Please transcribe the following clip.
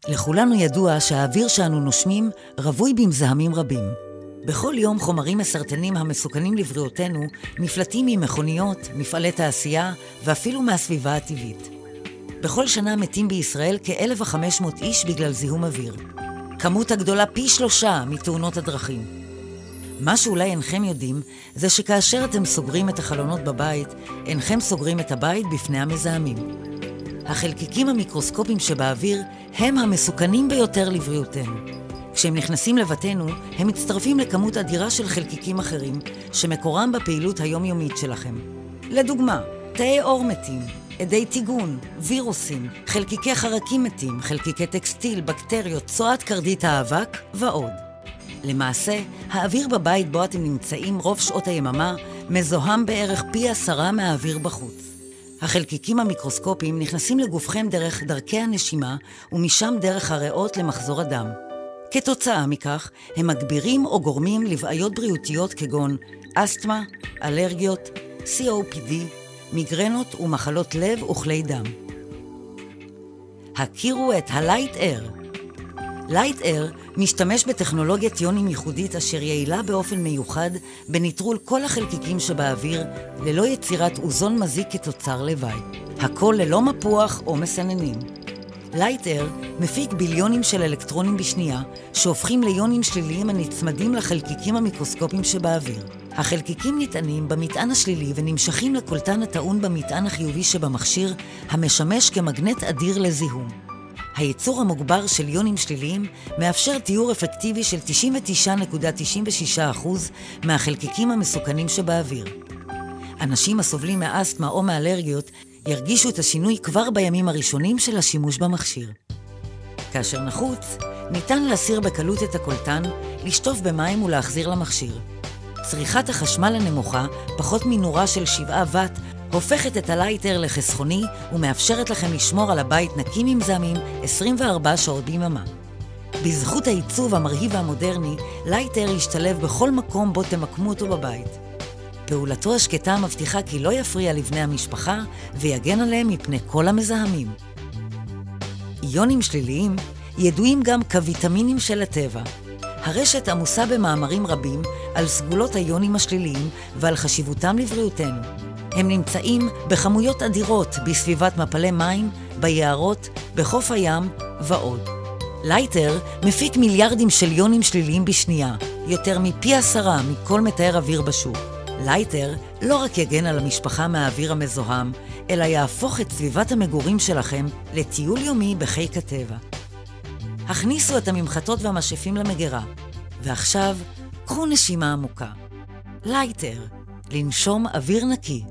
לכולנו ידוע שהאוויר שאנו נושמים רווי במזהמים רבים. בכל יום חומרים מסרטנים המסוכנים לבריאותנו נפלטים ממכוניות, מפעלי תעשייה ואפילו מהסביבה הטבעית. בכל שנה מתים בישראל כ-1,500 איש בגלל זיהום אוויר. כמות הגדולה פי 3 מתאונות הדרכים. מה שאולי אינכם יודעים זה שכאשר אתם סוגרים את החלונות בבית, אינכם סוגרים את הבית בפני המזהמים. החלקיקים המיקרוסקופיים שבאוויר הם המסוכנים ביותר לבריאותנו. כשהם נכנסים לבתינו, הם מצטרפים לכמות אדירה של חלקיקים אחרים שמקורם בפעילות היומיומית שלכם. לדוגמה, תאי עור מתים, עדי טיגון, וירוסים, חלקיקי חרקים מתים, חלקיקי טקסטיל, בקטריות, צואת קרדית האבק ועוד. למעשה, האוויר בבית בו אתם נמצאים רוב שעות היממה מזוהם בערך פי 10 מהאוויר בחוץ. החלקיקים המיקרוסקופיים נכנסים לגופכם דרך דרכי הנשימה ומשם דרך הריאות למחזור הדם. כתוצאה מכך, הם מגבירים או גורמים לבעיות בריאותיות כגון אסתמה, אלרגיות, COPD, מיגרנות ומחלות לב וכלי דם. הכירו את ה-Light Air. Light Air משתמש בטכנולוגיית יונים ייחודית אשר יעילה באופן מיוחד בניטרול כל החלקיקים שבאוויר ללא יצירת אוזון מזיק כתוצר לוואי. הכל ללא מפוח או מסננים. Light Air מפיק ביליונים של אלקטרונים בשנייה שהופכים ליונים שליליים הנצמדים לחלקיקים המיקרוסקופיים שבאוויר. החלקיקים נטענים במטען השלילי ונמשכים לקולטן הטעון במטען החיובי שבמכשיר המשמש כמגנט אדיר לזיהום. הייצור המוגבר של יונים שליליים מאפשר תיאור אפקטיבי של 99.96% מהחלקיקים המסוכנים שבאוויר. אנשים הסובלים מאסתמה או מאלרגיות ירגישו את השינוי כבר בימים הראשונים של השימוש במכשיר. כאשר נחוץ, ניתן להסיר בקלות את הקולטן, לשטוף במים ולהחזיר למכשיר. צריכת החשמל הנמוכה, פחות מנורה של 7 ואט, הופכת את הלייטר לחסכוני ומאפשרת לכם לשמור על הבית נקי ממזהמים 24 שעות ביממה. בזכות העיצוב המרהיב והמודרני, לייטר ישתלב בכל מקום בו תמקמו אותו בבית. פעולתו השקטה מבטיחה כי לא יפריע לבני המשפחה ויגן עליהם מפני כל המזהמים. איונים שליליים ידועים גם כוויטמינים של הטבע. הרשת עמוסה במאמרים רבים על סגולות האיונים השליליים ועל חשיבותם לבריאותנו. הם נמצאים בכמויות אדירות בסביבת מפלי מים, ביערות, בחוף הים ועוד. לייטר מפיק מיליארדים של איונים שליליים בשנייה, יותר מפי 10 מכל מתאר אוויר בשוק. לייטר לא רק יגן על המשפחה מהאוויר המזוהם, אלא יהפוך את סביבת המגורים שלכם לטיול יומי בחיק הטבע. הכניסו את הממחטות והמשאפים למגירה, ועכשיו קחו נשימה עמוקה. לייטר, לנשום אוויר נקי.